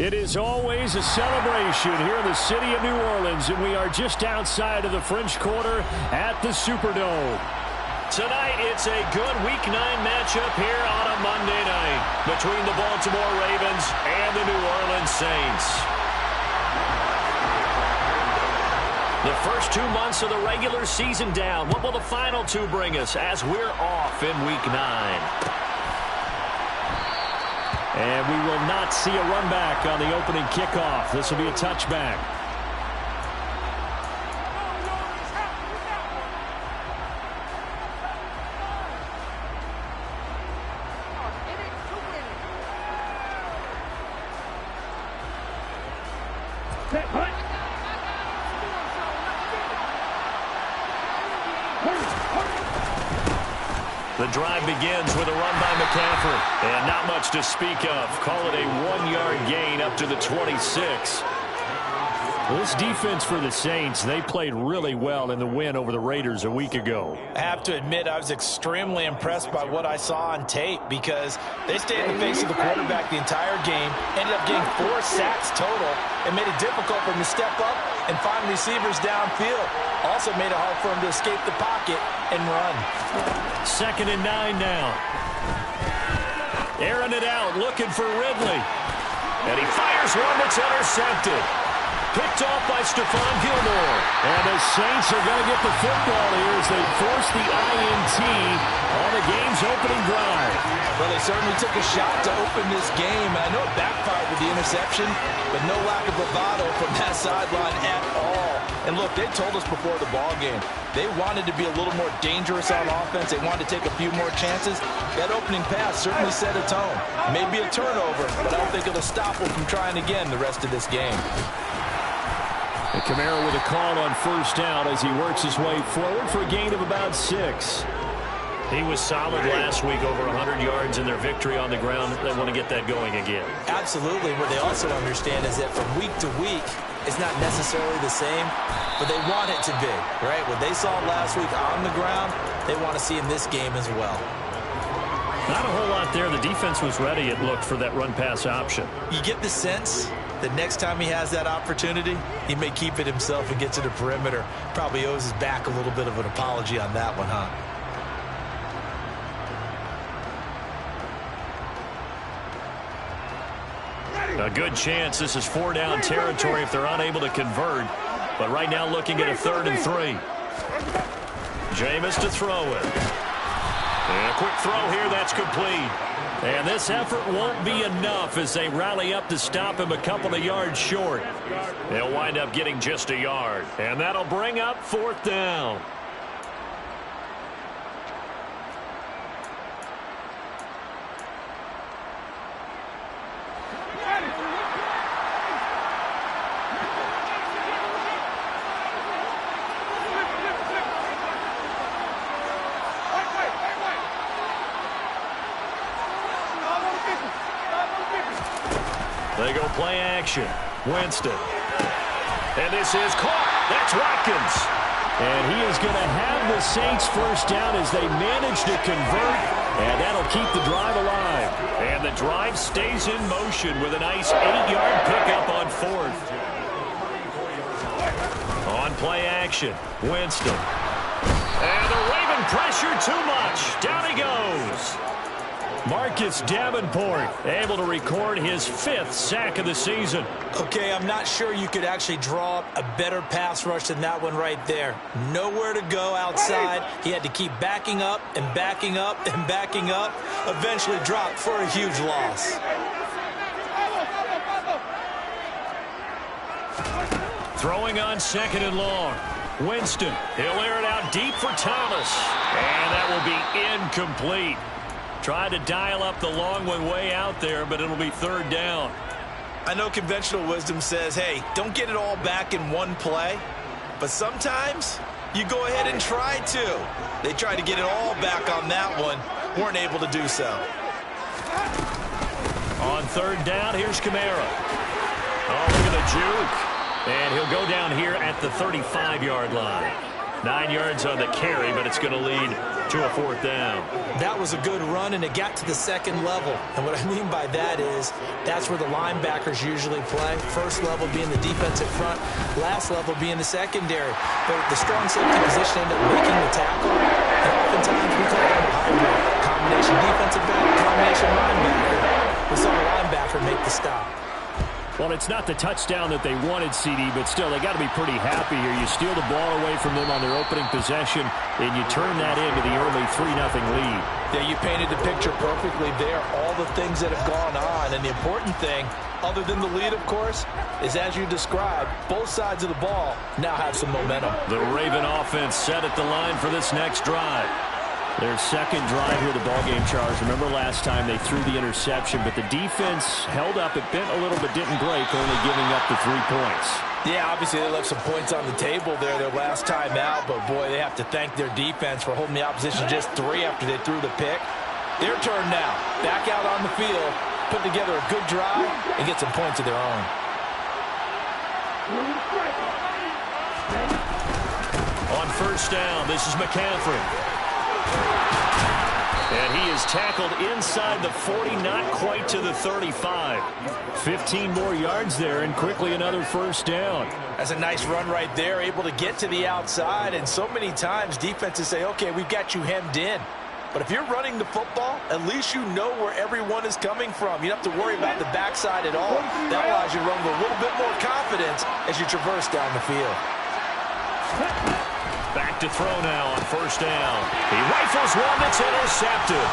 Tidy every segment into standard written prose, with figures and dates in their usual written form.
It is always a celebration here in the city of New Orleans, and we are just outside of the French Quarter at the Superdome. Tonight, it's a good Week 9 matchup here on a Monday night between the Baltimore Ravens and the New Orleans Saints. The first 2 months of the regular season down. What will the final 2 bring us as we're off in Week 9? And we will not see a run back on the opening kickoff. This will be a touchback. The drive begins with a run by McCaffrey. And not much to speak of. Call it a 1-yard gain up to the 26. Well, this defense for the Saints, they played really well in the win over the Raiders a week ago. I have to admit, I was extremely impressed by what I saw on tape because they stayed in the face of the quarterback the entire game, ended up getting 4 sacks total, and made it difficult for him to step up and find receivers downfield. Also made it hard for him to escape the pocket and run. 2nd and 9 now. Airing it out, looking for Ridley. And he fires one that's intercepted. Picked off by Stephon Gilmore. And the Saints are going to get the football here as they force the INT on the game's opening drive. Well, they certainly took a shot to open this game. I know it backfired with the interception, but no lack of bravado from that sideline at all. And look, they told us before the ball game, they wanted to be a little more dangerous on offense. They wanted to take a few more chances. That opening pass certainly set a tone. Maybe a turnover, but I don't think it'll stop them from trying again the rest of this game. And Kamara with a call on first down as he works his way forward for a gain of about 6. He was solid last week, over 100 yards in their victory on the ground. They want to get that going again. Absolutely. What they also understand is that from week to week, it's not necessarily the same, but they want it to be, right? What they saw last week on the ground, they want to see in this game as well. Not a whole lot there. The defense was ready, it looked, for that run-pass option. You get the sense that next time he has that opportunity, he may keep it himself and get to the perimeter. Probably owes his back a little bit of an apology on that one, huh? A good chance this is 4-down territory if they're unable to convert. But right now looking at a 3rd and 3. Jameis to throw it. And a quick throw here, that's complete. And this effort won't be enough as they rally up to stop him a couple of yards short. They'll wind up getting just a yard. And that'll bring up 4th down. They go play action. Winston. And this is caught. That's Watkins. And he is going to have the Saints first down as they manage to convert. And that'll keep the drive alive. And the drive stays in motion with a nice 8-yard pickup on 4th. On play action. Winston. And the Raven pressure too much. Down he goes. Marcus Davenport able to record his 5th sack of the season. Okay, I'm not sure you could actually draw up a better pass rush than that one right there. Nowhere to go outside. He had to keep backing up and backing up and backing up. Eventually dropped for a huge loss. Throwing on 2nd and long. Winston. He'll air it out deep for Thomas. And that will be incomplete. Tried to dial up the long one way out there, but it'll be 3rd down. I know conventional wisdom says, hey, don't get it all back in one play. But sometimes you go ahead and try to. They tried to get it all back on that one. Weren't able to do so. On 3rd down, here's Kamara. Oh, look at the juke. And he'll go down here at the 35-yard line. 9 yards on the carry, but it's going to lead to a 4th down. That was a good run, and it got to the second level. And what I mean by that is that's where the linebackers usually play. First level being the defensive front, last level being the secondary. But the strong safety position ended up making the tackle. And oftentimes we call that a hybrid. Combination defensive back, combination linebacker. We saw the linebacker make the stop. Well, it's not the touchdown that they wanted, CD, but still, they got to be pretty happy here. You steal the ball away from them on their opening possession, and you turn that into the early 3-0 lead. Yeah, you painted the picture perfectly there, all the things that have gone on. And the important thing, other than the lead, of course, is as you described, both sides of the ball now have some momentum. The Raven offense set at the line for this next drive. Their second drive here, the ballgame, Charles. Remember last time they threw the interception, but the defense held up. It bent a little but didn't break, only giving up the 3 points. Yeah, obviously they left some points on the table there their last time out, but boy, they have to thank their defense for holding the opposition just 3 after they threw the pick. Their turn now. Back out on the field, put together a good drive, and get some points of their own. On first down, this is McCaffrey. And he is tackled inside the 40, not quite to the 35. 15 more yards there, and quickly another first down. That's a nice run right there, able to get to the outside. And so many times defenses say, okay, we've got you hemmed in. But if you're running the football, at least you know where everyone is coming from. You don't have to worry about the backside at all. That allows you to run with a little bit more confidence as you traverse down the field. Back to throw now on first down. He rifles one that's intercepted.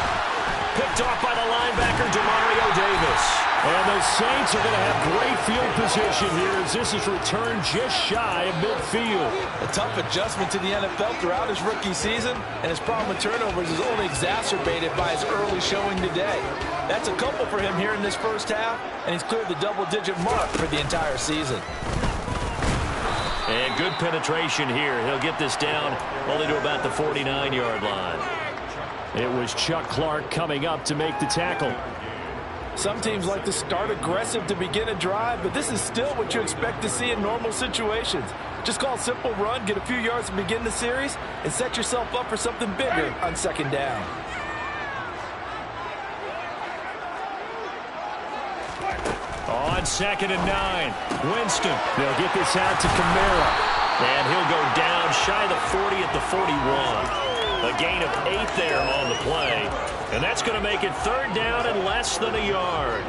Picked off by the linebacker, Demario Davis. And the Saints are going to have great field position here as this is returned just shy of midfield. A tough adjustment to the NFL throughout his rookie season, and his problem with turnovers is only exacerbated by his early showing today. That's a couple for him here in this first half, and he's cleared the double-digit mark for the entire season. And good penetration here. He'll get this down only to about the 49-yard line. It was Chuck Clark coming up to make the tackle. Some teams like to start aggressive to begin a drive, but this is still what you expect to see in normal situations. Just call a simple run, get a few yards to begin the series, and set yourself up for something bigger on second down. On 2nd and 9, Winston. They'll get this out to Kamara. And he'll go down shy of the 40 at the 41. A gain of 8 there on the play. And that's going to make it 3rd down and less than a yard.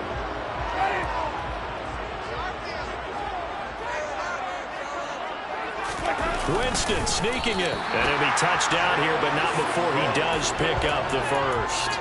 Winston sneaking it. And he'll be touched down here, but not before he does pick up the first.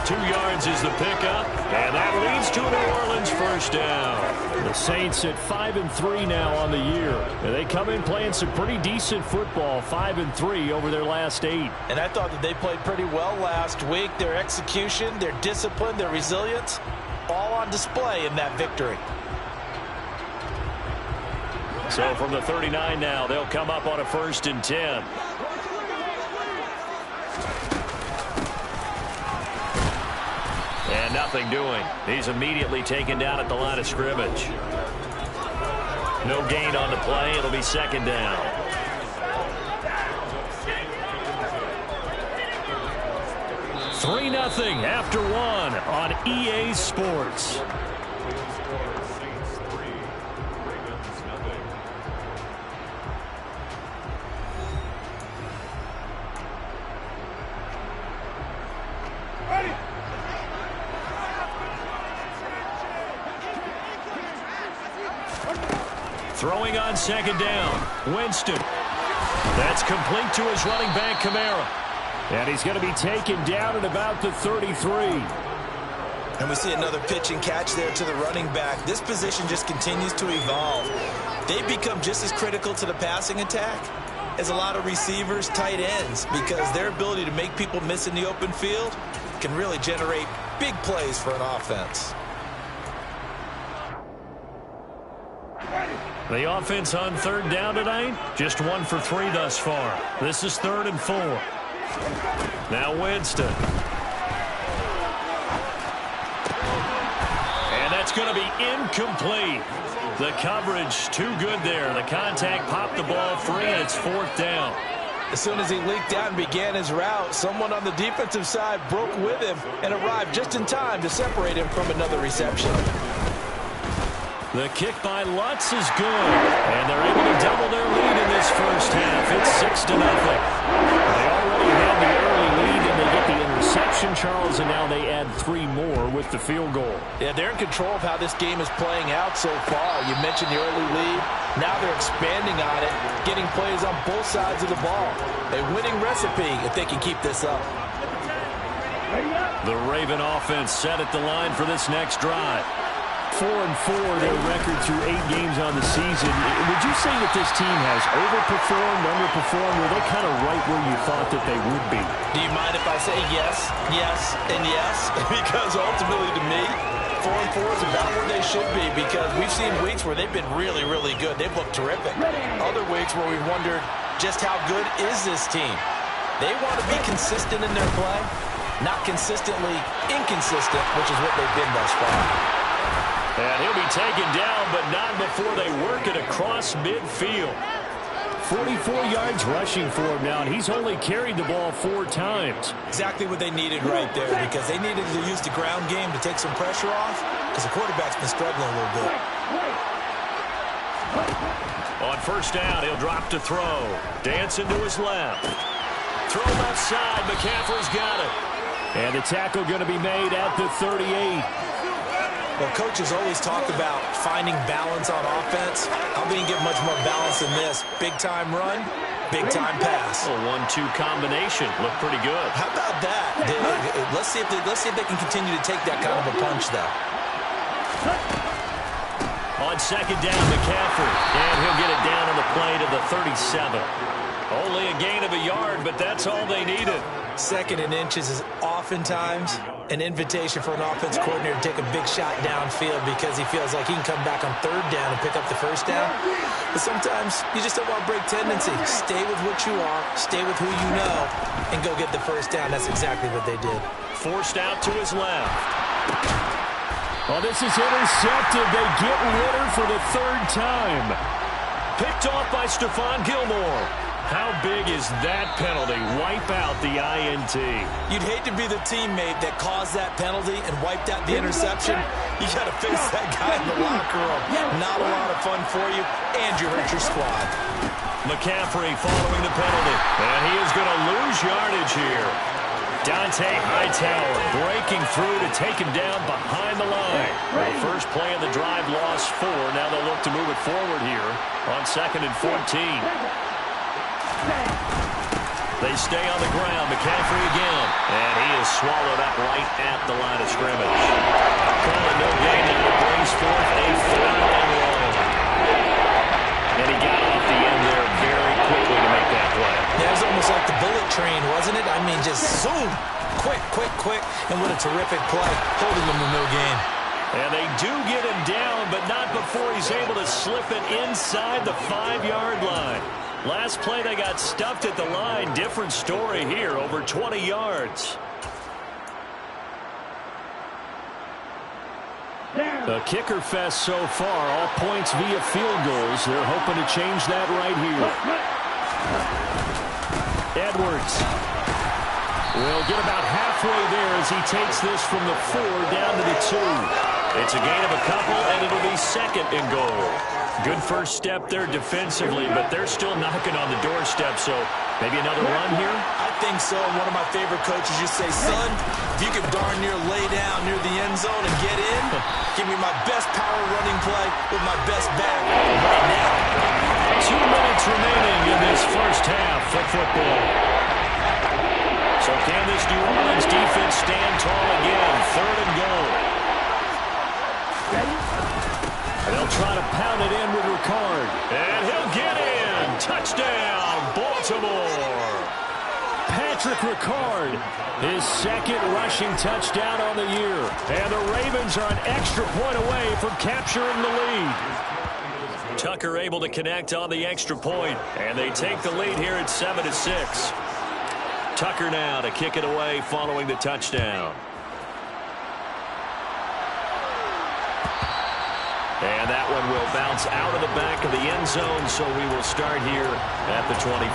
2 yards is the pickup, and that leads to a New Orleans first down. The Saints at 5-3 now on the year. And they come in playing some pretty decent football, 5-3 over their last 8. And I thought that they played pretty well last week. Their execution, their discipline, their resilience, all on display in that victory. So from the 39 now, they'll come up on a 1st and 10. And nothing doing. He's immediately taken down at the line of scrimmage. No gain on the play. It'll be 2nd down. Three 3-0 after 1 on EA Sports. Throwing on 2nd down, Winston. That's complete to his running back, Kamara. And he's going to be taken down at about the 33. And we see another pitch and catch there to the running back. This position just continues to evolve. They become just as critical to the passing attack as a lot of receivers, tight ends, because their ability to make people miss in the open field can really generate big plays for an offense. The offense on 3rd down tonight, just 1 for 3 thus far. This is 3rd and 4. Now Winston. And that's going to be incomplete. The coverage too good there. The contact popped the ball free, and it's 4th down. As soon as he leaked out and began his route, someone on the defensive side broke with him and arrived just in time to separate him from another reception. The kick by Lutz is good, and they're able to double their lead in this first half. It's 6-0. They already had the early lead, and they get the interception, Charles, and now they add 3 more with the field goal. Yeah, they're in control of how this game is playing out so far. You mentioned the early lead. Now they're expanding on it, getting plays on both sides of the ball. A winning recipe if they can keep this up. The Raven offense set at the line for this next drive. 4-4, their record through 8 games on the season. Would you say that this team has overperformed, underperformed, or are they kind of right where you thought that they would be? Do you mind if I say yes, yes, and yes? Because ultimately to me, 4-4 is about where they should be, because we've seen weeks where they've been really, really good. They've looked terrific. Other weeks where we've wondered just how good is this team. They want to be consistent in their play, not consistently inconsistent, which is what they've been thus far. And he'll be taken down, but not before they work it across midfield. 44 yards rushing for him now, and he's only carried the ball 4 times. Exactly what they needed right there, because they needed to use the ground game to take some pressure off, because the quarterback's been struggling a little bit. On first down, he'll drop to throw. Dancing to his left. Throw left side. McCaffrey's got it. And the tackle going to be made at the 38. Well, coaches always talk about finding balance on offense. How can you get much more balance than this? Big-time run, big-time pass. A 1-2 combination. Looked pretty good. How about that? Let's see if they can continue to take that kind of a punch, though. On second down, McCaffrey. And he'll get it down on the play to the 37. Only a gain of a yard, but that's all they needed. Second and inches is oftentimes an invitation for an offense coordinator to take a big shot downfield because he feels like he can come back on third down and pick up the first down. But sometimes you just don't want to break tendency. Stay with what you are, stay with who you know, and go get the first down. That's exactly what they did. Forced out to his left. Oh, this is intercepted. They get Ritter for the 3rd time. Picked off by Stephon Gilmore. How big is that penalty? Wipe out the INT. You'd hate to be the teammate that caused that penalty and wiped out the interception. You got to face that guy in the locker room. Not a lot of fun for you, and you hurt your squad. McCaffrey following the penalty. And he is going to lose yardage here. Dante Hightower breaking through to take him down behind the line. The first play of the drive lost 4. Now they'll look to move it forward here on 2nd and 14. They stay on the ground. McCaffrey again. And he is swallowed up right at the line of scrimmage. Calling no gain, and it brings forth a 3rd and long. And he got off the end there very quickly to make that play. Yeah, it was almost like the bullet train, wasn't it? I mean, just zoom. Quick, and what a terrific play. Holding them to no gain. And they do get him down, but not before he's able to slip it inside the 5-yard line. Last play, they got stuffed at the line. Different story here, over 20 yards. A kicker fest so far, all points via field goals. They're hoping to change that right here. Edwards will get about halfway there as he takes this from the 4 down to the 2. It's a gain of a couple, and it'll be 2nd and goal. Good first step there defensively, but they're still knocking on the doorstep, so maybe another run here? I think so. One of my favorite coaches used to say, son, if you could darn near lay down near the end zone and get in, give me my best power running play with my best back right now. 2 minutes remaining in this first half for football. So can this New Orleans defense stand tall again? 3rd and goal. They'll try to pound it in with Ricard. And he'll get in. Touchdown, Baltimore. Patrick Ricard, his 2nd rushing touchdown on the year. And the Ravens are an extra point away from capturing the lead. Tucker able to connect on the extra point. And they take the lead here at 7-6. Tucker now to kick it away following the touchdown. And that one will bounce out of the back of the end zone, so we will start here at the 25.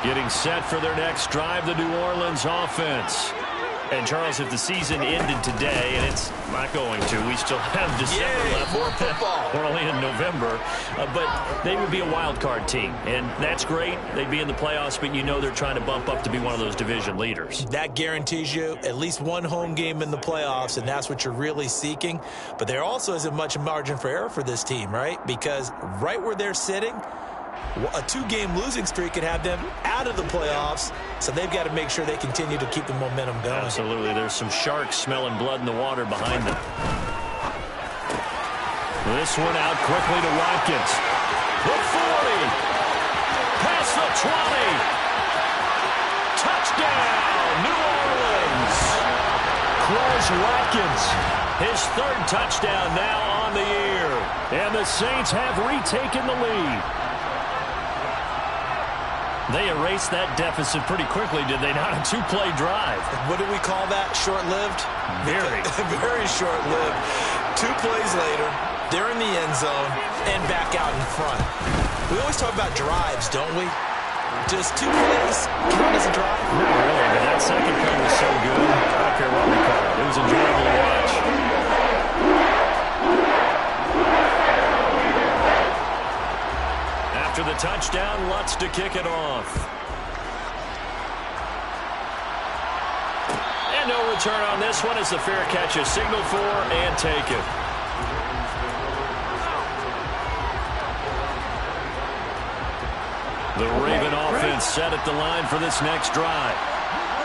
Getting set for their next drive, the New Orleans offense. And, Charles, if the season ended today, and it's not going to, we still have December left. More football. We're only in November. But they would be a wild card team, and that's great. They'd be in the playoffs, but you know they're trying to bump up to be one of those division leaders. That guarantees you at least one home game in the playoffs, and that's what you're really seeking. But there also isn't much margin for error for this team, right? Because right where they're sitting, a 2-game losing streak could have them out of the playoffs, so they've got to make sure they continue to keep the momentum going. Absolutely. There's some sharks smelling blood in the water behind them. This one out quickly to Watkins. The 40. Past the 20. Touchdown, New Orleans. Quez Watkins. His 3rd touchdown now on the year. And the Saints have retaken the lead. They erased that deficit pretty quickly, did they not? A 2-play drive. What do we call that? Short-lived? Very. Very short-lived. 2 plays later, they're in the end zone and back out in front. We always talk about drives, don't we? Does 2 plays count as a drive? Not really, but that second play was so good. I don't care what we call it. It was enjoyable to watch. After the touchdown, Lutz to kick it off. And no return on this one as the fair catch is signaled for and taken. The Raven offense set at the line for this next drive.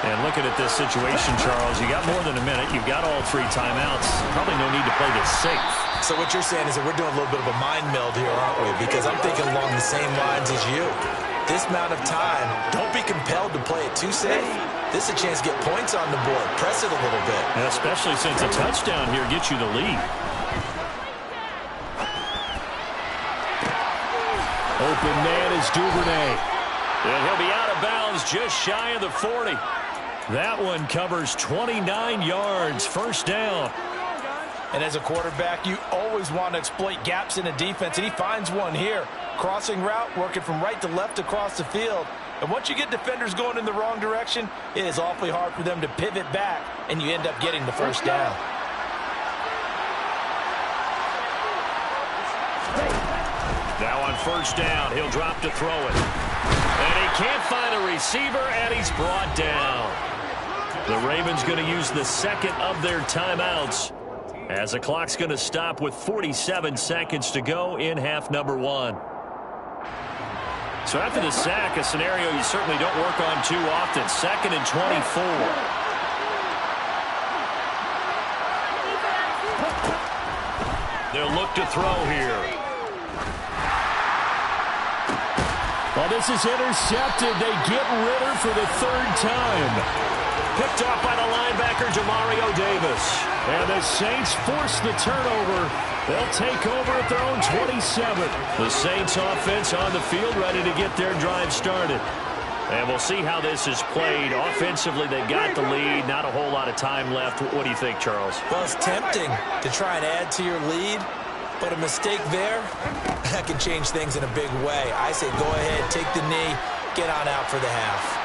And looking at this situation, Charles, you got more than a minute. You've got all 3 timeouts. Probably no need to play this safe. So what you're saying is that we're doing a little bit of a mind meld here, aren't we? Because I'm thinking along the same lines as you. This amount of time, don't be compelled to play it too safe. This is a chance to get points on the board. Press it a little bit. And especially since a touchdown here gets you the lead. Open man is Duvernay. And he'll be out of bounds just shy of the 40. That one covers 29 yards. First down. And as a quarterback, you always want to exploit gaps in a defense, and he finds one here. Crossing route, working from right to left across the field. And once you get defenders going in the wrong direction, it is awfully hard for them to pivot back, and you end up getting the first down. Now on first down, he'll drop to throw it. And he can't find a receiver, and he's brought down. The Ravens going to use the second of their timeouts, as the clock's going to stop with 47 seconds to go in half number 1. So after the sack, a scenario you certainly don't work on too often. 2nd and 24. They'll look to throw here. Well, this is intercepted. They get Ritter for the 3rd time. Picked off by the linebacker, Demario Davis. And the Saints force the turnover. They'll take over at their own 27. The Saints offense on the field, ready to get their drive started. And we'll see how this is played. Offensively, they got the lead. Not a whole lot of time left. What do you think, Charles? Well, it's tempting to try and add to your lead, but a mistake there, that can change things in a big way. I say go ahead, take the knee, get on out for the half.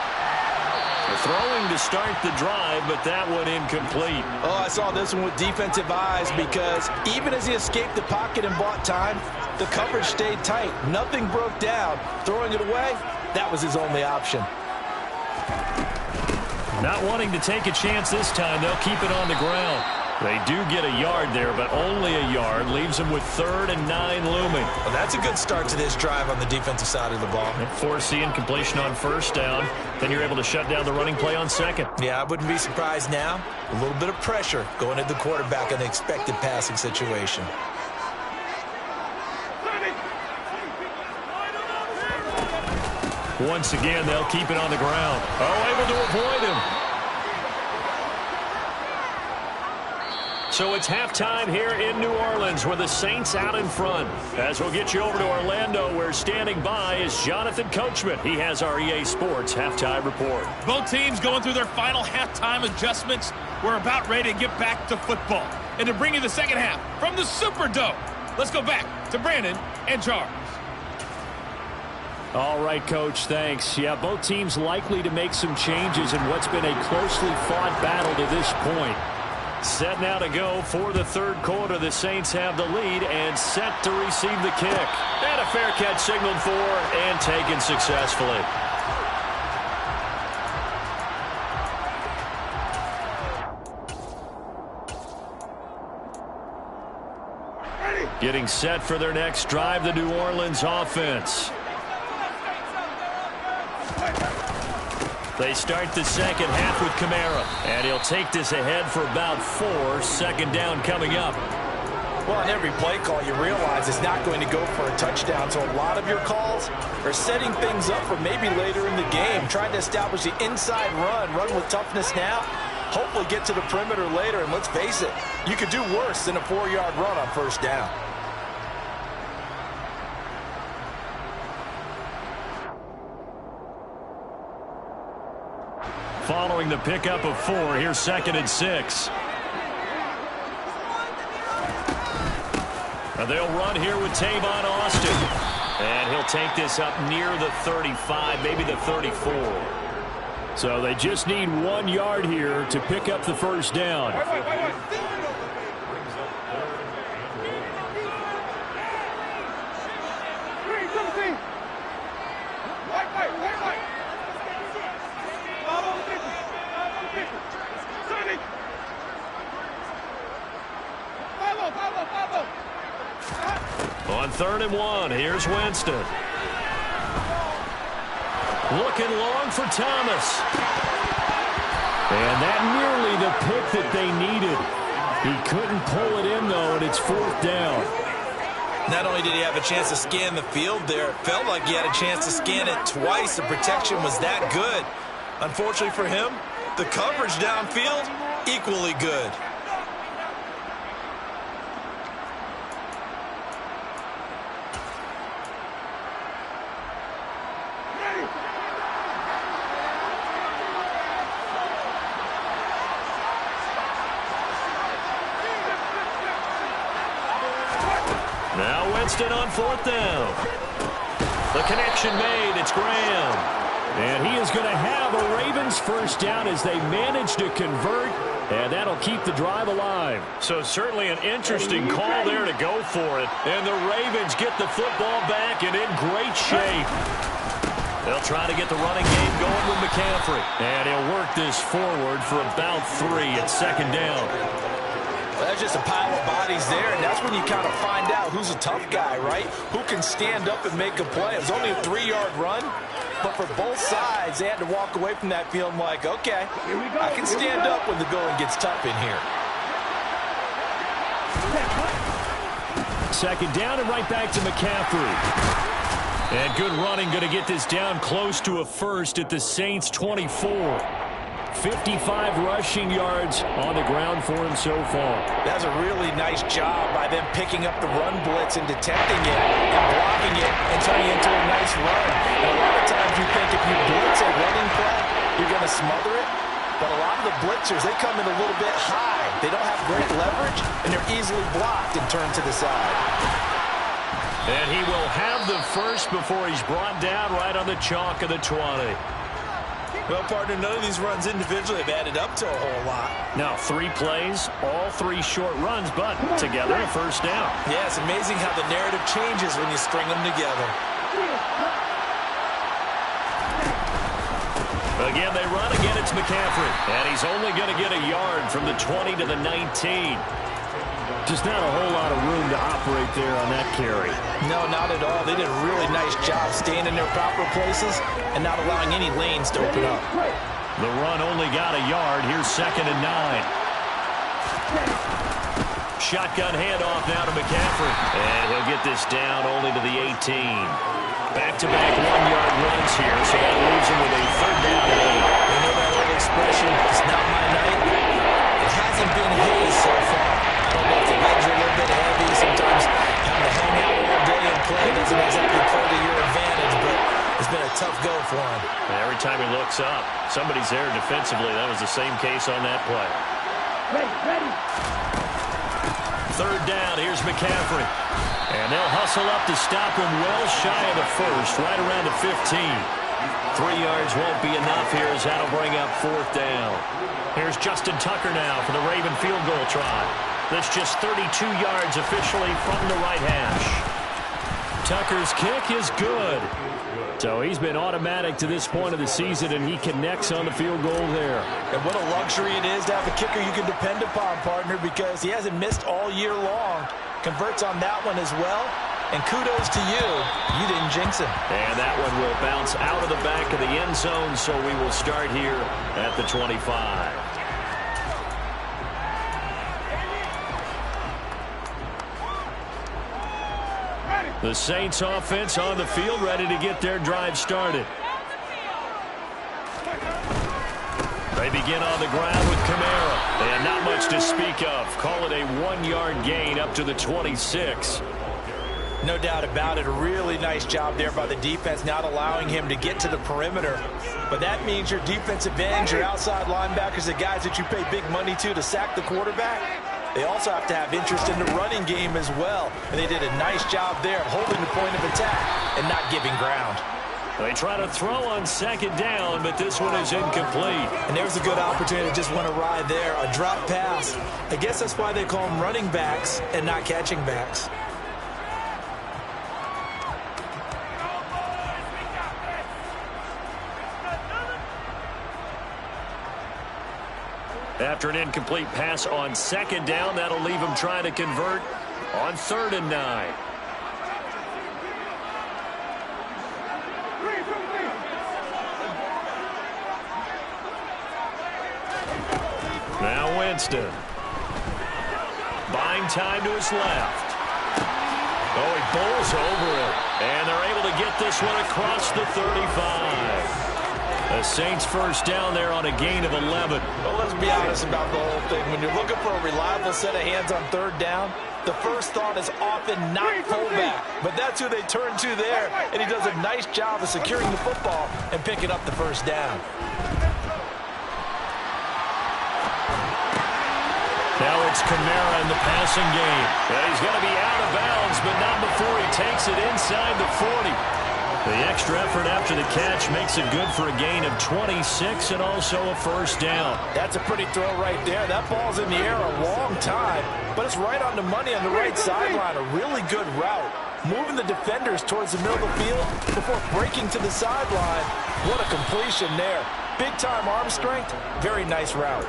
Throwing to start the drive, but that one incomplete. Oh, I saw this one with defensive eyes because even as he escaped the pocket and bought time, the coverage stayed tight. Nothing broke down. Throwing it away, that was his only option. Not wanting to take a chance this time, they'll keep it on the ground. They do get a yard there, but only a yard. Leaves them with 3rd and 9 looming. Well, that's a good start to this drive on the defensive side of the ball. Foreseeing completion on first down. Then you're able to shut down the running play on 2nd. Yeah, I wouldn't be surprised now. A little bit of pressure going at the quarterback in the expected passing situation. Once again, they'll keep it on the ground. Oh, able to avoid him. So it's halftime here in New Orleans with the Saints out in front. As we'll get you over to Orlando, where standing by is Jonathan Coachman. He has our EA Sports halftime report. Both teams going through their final halftime adjustments. We're about ready to get back to football. And to bring you the second half from the Superdome, let's go back to Brandon and Charles. All right, Coach, thanks. Yeah, both teams likely to make some changes in what's been a closely fought battle to this point. Set now to go for the third quarter. The Saints have the lead and set to receive the kick. And a fair catch signaled for and taken successfully. Getting set for their next drive, the New Orleans offense. They start the second half with Kamara, and he'll take this ahead for about 4. Second down coming up. Well, on every play call, you realize it's not going to go for a touchdown, so a lot of your calls are setting things up for maybe later in the game, trying to establish the inside run with toughness now, hopefully get to the perimeter later, and let's face it, you could do worse than a 4-yard run on first down. Following the pickup of 4, here's 2nd and 6. And they'll run here with Tavon Austin. And he'll take this up near the 35, maybe the 34. So they just need 1 yard here to pick up the first down. On 3rd and 1, here's Winston. Looking long for Thomas. And that nearly the pick that they needed. He couldn't pull it in, though, and it's 4th down. Not only did he have a chance to scan the field there, it felt like he had a chance to scan it twice. The protection was that good. Unfortunately for him, the coverage downfield, equally good. Now Winston on 4th down. The connection made. It's Graham. And he is going to have a Ravens first down as they manage to convert, and that'll keep the drive alive. So certainly an interesting call there to go for it. And the Ravens get the football back and in great shape. They'll try to get the running game going with McCaffrey. And he'll work this forward for about 3 at 2nd down. Well, that's just a pile of bodies there, and that's when you kind of find out who's a tough guy, right? Who can stand up and make a play. It was only a 3-yard run, but for both sides, they had to walk away from that feeling like, okay, I can stand up when the going gets tough in here. 2nd down and right back to McCaffrey. And good running, going to get this down close to a first at the Saints' 24. 55 rushing yards on the ground for him so far. That's a really nice job by them picking up the run blitz and detecting it and blocking it and turning it into a nice run. And a lot of times you think if you blitz a running play, you're going to smother it. But a lot of the blitzers, they come in a little bit high. They don't have great leverage, and they're easily blocked and turned to the side. And he will have the first before he's brought down right on the chalk of the 20. Well, partner, none of these runs individually have added up to a whole lot. Now, 3 plays, all 3 short runs, but together a first down. Yeah, it's amazing how the narrative changes when you string them together. Again, they run. Again, it's McCaffrey. And he's only going to get a yard from the 20 to the 19. Just not a whole lot of room to operate there on that carry. No, not at all. They did a really nice job staying in their proper places and not allowing any lanes to open up. The run only got a yard. Here's 2nd and 9. Shotgun handoff now to McCaffrey. And he'll get this down only to the 18. Back-to-back 1-yard runs here, so that leaves him with a 3rd down and 8. You know that old expression, it's not my night? It hasn't been his so far. legs are a little bit heavy. Sometimes having to hang out all day and play doesn't exactly play to your advantage, but it's been a tough go for him. And every time he looks up, somebody's there defensively. That was the same case on that play. Ready. Third down, here's McCaffrey. And they'll hustle up to stop him well shy of the first, right around the 15. 3 yards won't be enough here as that'll bring up fourth down. Here's Justin Tucker now for the Raven field goal try. That's just 32 yards officially from the right hash. Tucker's kick is good. So he's been automatic to this point of the season, and he connects on the field goal there. And what a luxury it is to have a kicker you can depend upon, partner, because he hasn't missed all year long. Converts on that one as well. And kudos to you. You didn't jinx him. And that one will bounce out of the back of the end zone, so we will start here at the 25. The Saints offense on the field, ready to get their drive started. They begin on the ground with Kamara. And not much to speak of. Call it a 1-yard gain up to the 26. No doubt about it. A really nice job there by the defense, not allowing him to get to the perimeter. But that means your defensive ends, your outside linebackers, the guys that you pay big money to sack the quarterback, they also have to have interest in the running game as well. And they did a nice job there of holding the point of attack and not giving ground. They try to throw on second down, but this one is incomplete. And there's a good opportunity that just went awry there. A drop pass. I guess that's why they call them running backs and not catching backs. After an incomplete pass on second down, that'll leave him trying to convert on 3rd and 9. Now Winston. Buying time to his left. Oh, he bowls over it. And they're able to get this one across the 35. The Saints first down there on a gain of 11. Well, let's be honest about the whole thing. When you're looking for a reliable set of hands on 3rd down, the first thought is often not fullback. But that's who they turn to there. And he does a nice job of securing the football and picking up the first down. Now it's Kamara in the passing game. Yeah, he's going to be out of bounds, but not before he takes it inside the 40. The extra effort after the catch makes it good for a gain of 26 and also a first down. That's a pretty throw right there. That ball's in the air a long time, but it's right on the money on the right sideline. A really good route. Moving the defenders towards the middle of the field before breaking to the sideline. What a completion there. Big-time arm strength. Very nice route.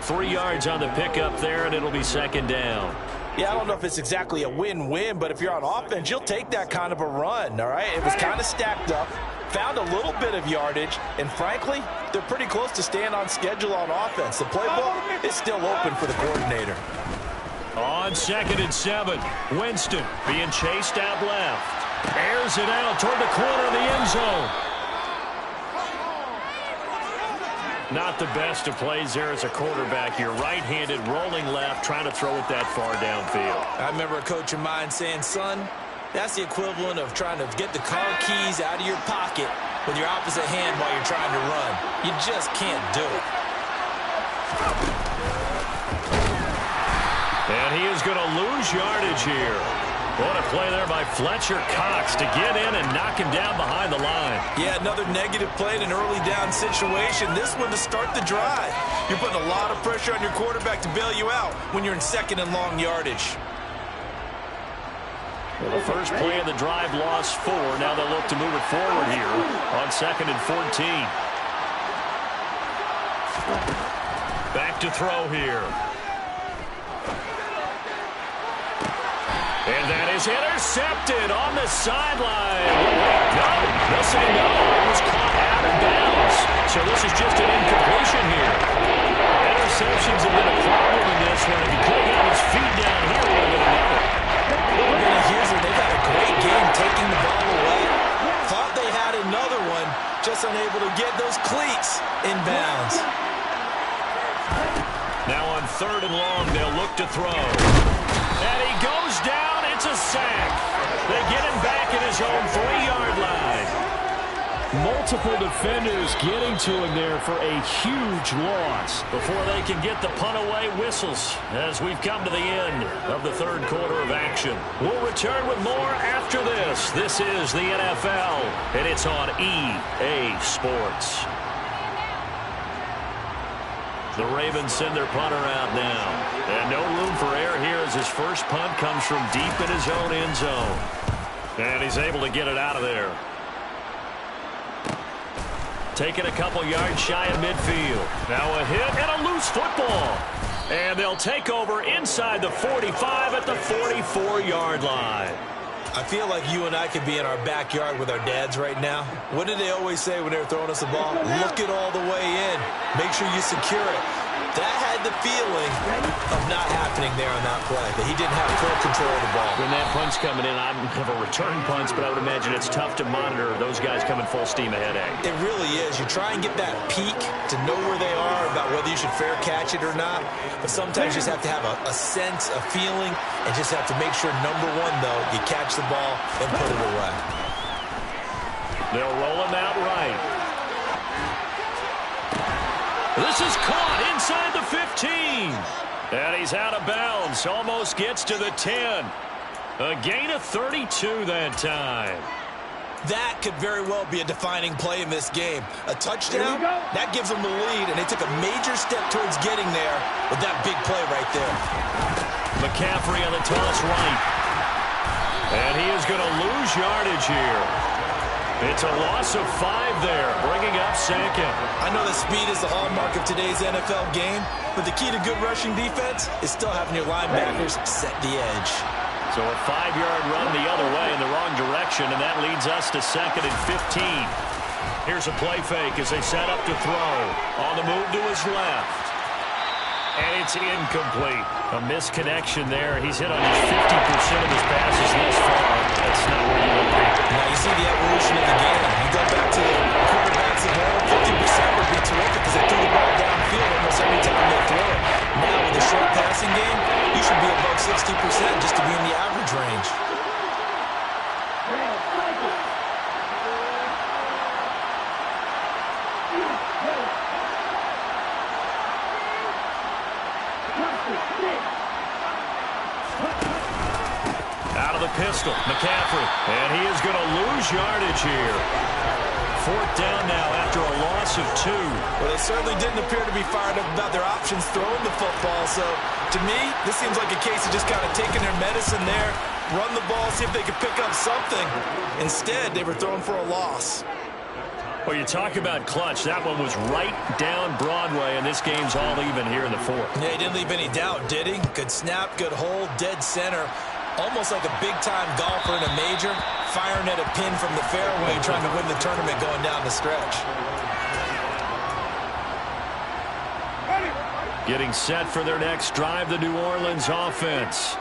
3 yards on the pickup there, and it'll be second down. Yeah, I don't know if it's exactly a win-win, but if you're on offense, you'll take that kind of a run, all right? It was kind of stacked up, found a little bit of yardage, and frankly, they're pretty close to staying on schedule on offense. The playbook is still open for the coordinator. On 2nd and 7, Winston being chased out left. Airs it out toward the corner of the end zone. Not the best of plays there as a quarterback. You're right-handed, rolling left, trying to throw it that far downfield. I remember a coach of mine saying, son, that's the equivalent of trying to get the car keys out of your pocket with your opposite hand while you're trying to run. You just can't do it. And he is going to lose yardage here. What a play there by Fletcher Cox to get in and knock him down behind the line. Yeah, another negative play in an early down situation. This one to start the drive. You're putting a lot of pressure on your quarterback to bail you out when you're in 2nd and long yardage. Well, the first play of the drive lost 4. Now they'll look to move it forward here on 2nd and 14. Back to throw here. And that is intercepted on the sideline. No, listen, no, it was caught out of bounds. So this is just an incompletion here. Interceptions have been a problem in this one. If he could have got his feet down here, he would have been another. Houston, they've had a great game taking the ball away. Thought they had another one, just unable to get those cleats in bounds. Now on third and long. They'll look to throw. And he goes down. It's a sack. They get him back at his own 3-yard line. Multiple defenders getting to him there for a huge loss. Before they can get the punt away, whistles as we've come to the end of the third quarter of action. We'll return with more after this. This is the NFL, and it's on EA Sports. The Ravens send their punter out now. And no room for error here as his first punt comes from deep in his own end zone. And he's able to get it out of there. Taking a couple yards shy of midfield. Now a hit and a loose football. And they'll take over inside the 45 at the 44-yard line. I feel like you and I could be in our backyard with our dads right now. What did they always say when they were throwing us the ball? Look it all the way in. Make sure you secure it. That had the feeling of not happening there on that play, that he didn't have full control of the ball. When that punch coming in, I don't have a return punch, but I would imagine it's tough to monitor those guys coming full steam ahead. It really is. You try and get that peek to know where they are, about whether you should fair catch it or not. But sometimes you just have to have a sense, a feeling, and just have to make sure, number one, though, you catch the ball and put it away. They'll roll him out right. This is caught inside the 15. And he's out of bounds. Almost gets to the 10. A gain of 32 that time. That could very well be a defining play in this game. A touchdown, that gives them the lead, and they took a major step towards getting there with that big play right there. McCaffrey on the toss right. And he is going to lose yardage here. It's a loss of 5 there, bringing up second. I know that speed is the hallmark of today's NFL game, but the key to good rushing defense is still having your linebackers set the edge. So a 5-yard run the other way in the wrong direction, and that leads us to 2nd and 15. Here's a play fake as they set up to throw. On the move to his left. And it's incomplete. A misconnection there. He's hit on 50% of his passes thus far. That's not where you want to be. Now you see the evolution of the game. You go back to the quarterbacks at home, 50% would be terrific because they threw the ball downfield almost every time they throw it. Now with a short passing game, you should be above 60% just to be in the average range. Out of the pistol, McCaffrey. And he is going to lose yardage here. 4th down now after a loss of 2. Well, they certainly didn't appear to be fired up about their options throwing the football. So, to me, this seems like a case of just kind of taking their medicine there, run the ball, see if they could pick up something. Instead, they were throwing for a loss. Well, you talk about clutch. That one was right down Broadway, and this game's all even here in the 4th. Yeah, he didn't leave any doubt, did he? Good snap, good hold, dead center. Almost like a big-time golfer in a major, firing at a pin from the fairway, trying to win the tournament going down the stretch. Getting set for their next drive, the New Orleans offense.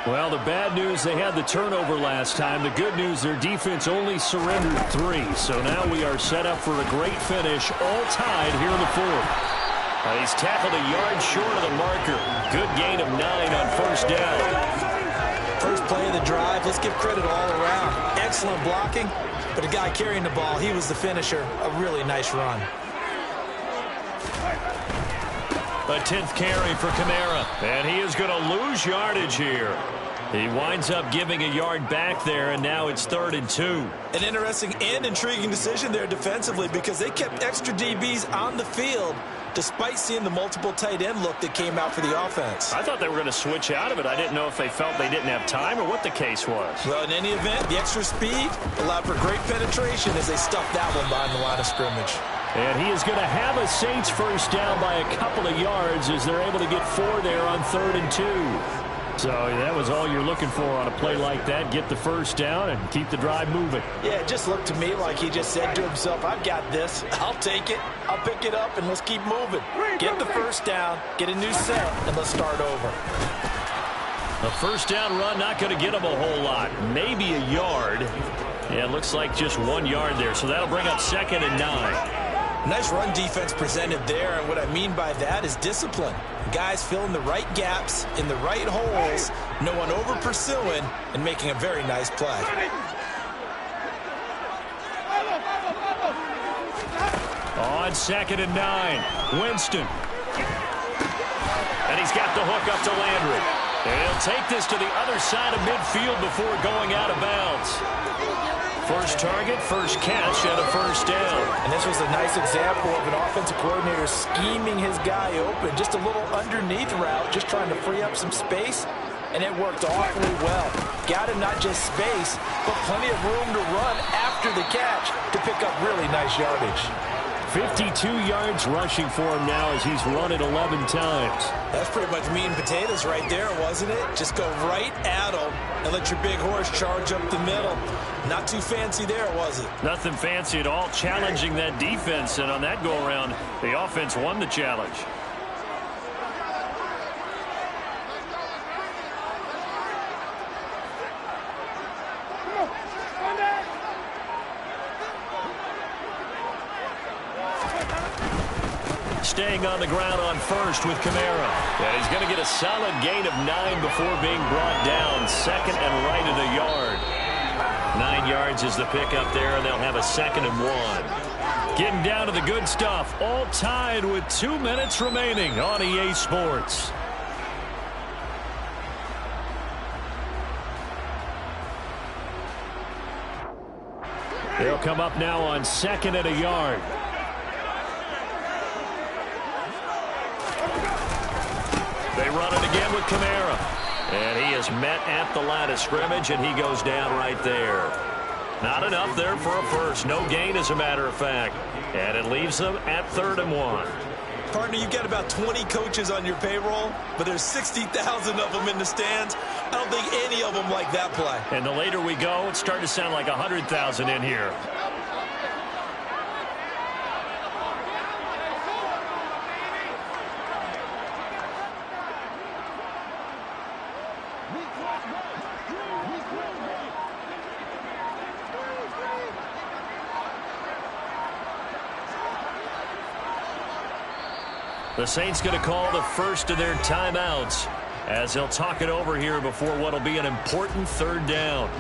Well, the bad news, they had the turnover last time. The good news, their defense only surrendered 3. So now we are set up for a great finish, all tied here in the 4th. He's tackled a yard short of the marker. Good gain of 9 on 1st down. First play of the drive, let's give credit all around. Excellent blocking, but the guy carrying the ball, he was the finisher. A really nice run. A 10th carry for Kamara, and he is going to lose yardage here. He winds up giving a yard back there, and now it's 3rd and 2. An interesting and intriguing decision there defensively because they kept extra DBs on the field despite seeing the multiple tight end look that came out for the offense. I thought they were going to switch out of it. I didn't know if they felt they didn't have time or what the case was. Well, in any event, the extra speed allowed for great penetration as they stuffed that one behind the line of scrimmage. And he is going to have a Saints first down by a couple of yards as they're able to get 4 there on 3rd and 2. So that was all you're looking for on a play like that. Get the first down and keep the drive moving. Yeah, it just looked to me like he just said to himself, I've got this. I'll take it. I'll pick it up, and let's keep moving. Get the first down, get a new set, and let's start over. A first down run not going to get him a whole lot. Maybe a yard. Yeah, it looks like just 1 yard there. So that'll bring up 2nd and 9. Nice run defense presented there, and what I mean by that is discipline. Guys filling the right gaps in the right holes, no one over pursuing, and making a very nice play. On 2nd and 9, Winston. And he's got the hook up to Landry. And he'll take this to the other side of midfield before going out of bounds. First target, first catch, and a first down. And this was a nice example of an offensive coordinator scheming his guy open. Just a little underneath route, just trying to free up some space, and it worked awfully well. Got him not just space, but plenty of room to run after the catch to pick up really nice yardage. 52 yards rushing for him now as he's run it 11 times. That's pretty much meat and potatoes right there, wasn't it? Just go right at him and let your big horse charge up the middle. Not too fancy there, was it? Nothing fancy at all, challenging that defense, and on that go-around, the offense won the challenge. Staying on the ground on first with Kamara. And he's going to get a solid gain of 9 before being brought down. 2nd and right of the yard. 9 yards is the pickup there, and they'll have a 2nd and 1. Getting down to the good stuff. All tied with 2 minutes remaining on EA Sports. They'll come up now on 2nd and a yard. They run it again with Kamara. And he is met at the line of scrimmage, and he goes down right there. Not enough there for a first. No gain, as a matter of fact. And it leaves them at 3rd and 1. Partner, you've got about 20 coaches on your payroll, but there's 60,000 of them in the stands. I don't think any of them like that play. And the later we go, it's starting to sound like 100,000 in here. The Saints going to call the first of their timeouts as they'll talk it over here before what will be an important 3rd down.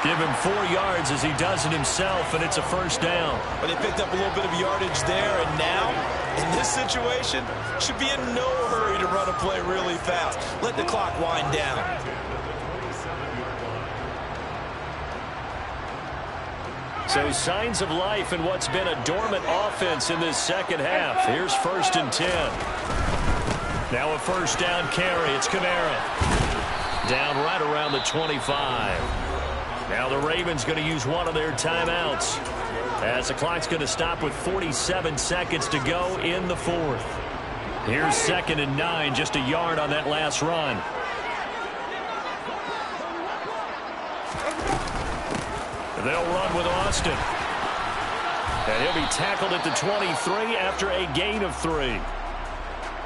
Give him 4 yards as he does it himself, and it's a first down. But they picked up a little bit of yardage there, and now, in this situation, should be in no hurry to run a play really fast. Let the clock wind down. So signs of life in what's been a dormant offense in this second half. Here's 1st and 10. Now a first down carry. It's Kamara. Down right around the 25. Now the Ravens going to use one of their timeouts as the clock's going to stop with 47 seconds to go in the 4th. Here's 2nd and 9, just a yard on that last run. They'll run with Austin. And he'll be tackled at the 23 after a gain of 3.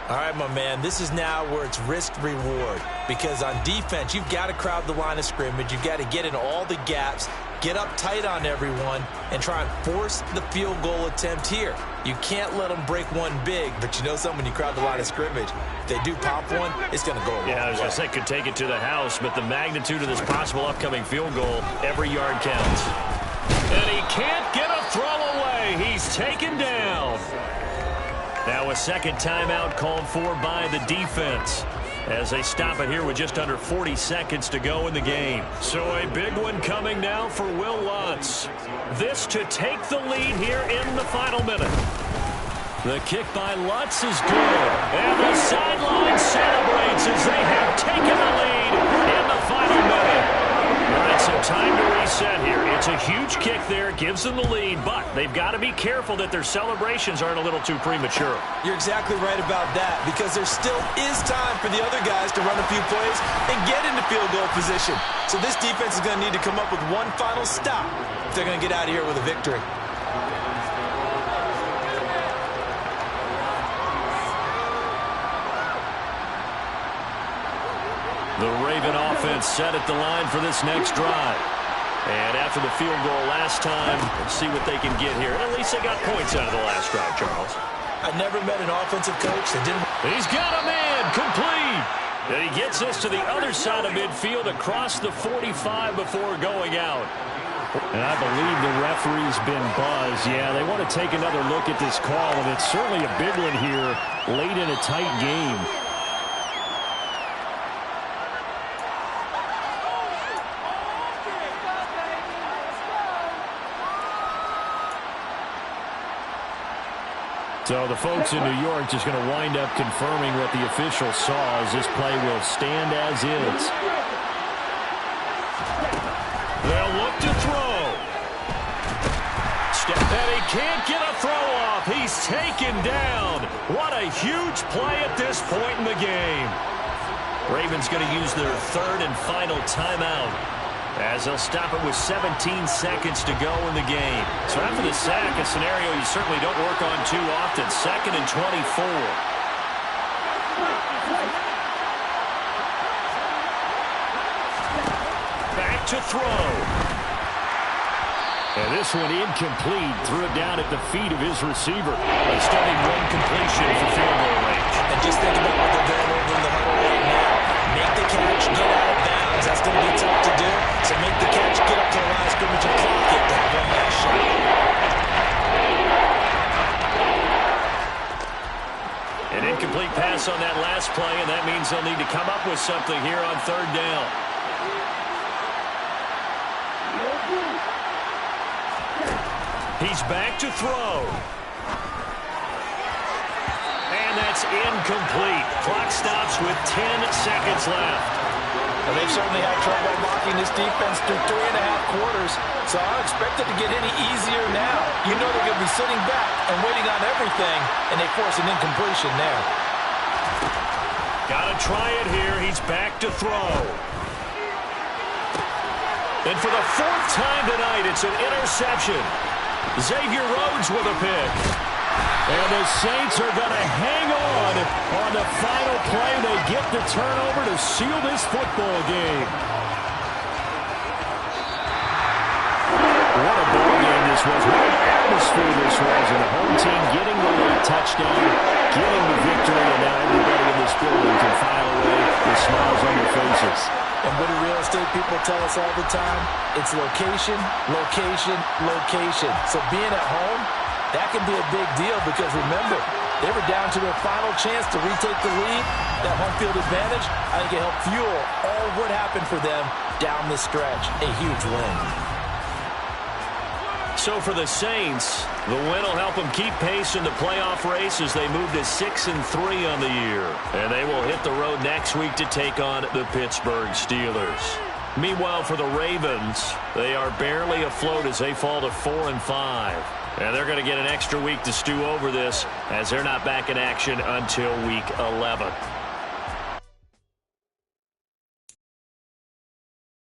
All right, my man, this is now where it's risk-reward, because on defense, you've got to crowd the line of scrimmage. You've got to get in all the gaps, get up tight on everyone, and try and force the field goal attempt here. You can't let them break one big, but you know something, when you crowd the line of scrimmage, if they do pop one, it's going to go a long way. Yeah, I was going to say, could take it to the house, but the magnitude of this possible upcoming field goal, every yard counts. And he can't get a throw away. He's taken down. Now a second timeout called for by the defense as they stop it here with just under 40 seconds to go in the game. So a big one coming now for Will Lutz. This to take the lead here in the final minute. The kick by Lutz is good. And the sideline celebrates as they have taken the lead in the final minute. All right, so time to reset here. It's a huge kick there. Gives them the lead, but they've got to be careful that their celebrations aren't a little too premature. You're exactly right about that, because there still is time for the other guys to run a few plays and get into field goal position. So this defense is going to need to come up with one final stop if they're going to get out of here with a victory. The Raven offense set at the line for this next drive. And after the field goal last time, let's see what they can get here. At least they got points out of the last drive, Charles. I never met an offensive coach that didn't... He's got a man, complete. And he gets us to the other side of midfield across the 45 before going out. And I believe the referee's been buzzed. Yeah, they want to take another look at this call, and it's certainly a big one here late in a tight game. So the folks in New York just going to wind up confirming what the official saw, as this play will stand as is. They'll look to throw. And he can't get a throw off. He's taken down. What a huge play at this point in the game. Ravens going to use their third and final timeout, as they'll stop it with 17 seconds to go in the game. So after the sack, a scenario you certainly don't work on too often. 2nd and 24. Back to throw. And this one incomplete. Threw it down at the feet of his receiver. A stunning one completion for field goal range. And just think about what they're doing over in the huddle right now. Make the catch, get out of bounds. That's going to be tough to do. So make the catch, get up to the line of scrimmage, and clock it to have one last shot. An incomplete pass on that last play, and that means they'll need to come up with something here on 3rd down. He's back to throw. And that's incomplete. Clock stops with 10 seconds left. Well, they've certainly had trouble blocking this defense through 3.5 quarters, so I don't expect it to get any easier now. You know they're going to be sitting back and waiting on everything, and they force an incompletion there. Got to try it here. He's back to throw. And for the 4th time tonight, it's an interception. Xavier Rhodes with a pick. And the Saints are going to hang on the final play. They get the turnover to seal this football game. What a ball game this was. What an atmosphere this was. And the home team getting the late touchdown, getting the victory, and now everybody in this building can file away with smiles on their faces. And what do real estate people tell us all the time? It's location, location, location. So being at home, that can be a big deal, because remember, they were down to their final chance to retake the lead. That home field advantage, I think it helped fuel all what happened for them down the stretch. A huge win. So for the Saints, the win will help them keep pace in the playoff race as they move to 6-3 on the year. And they will hit the road next week to take on the Pittsburgh Steelers. Meanwhile, for the Ravens, they are barely afloat as they fall to 4-5. And they're going to get an extra week to stew over this, as they're not back in action until week 11.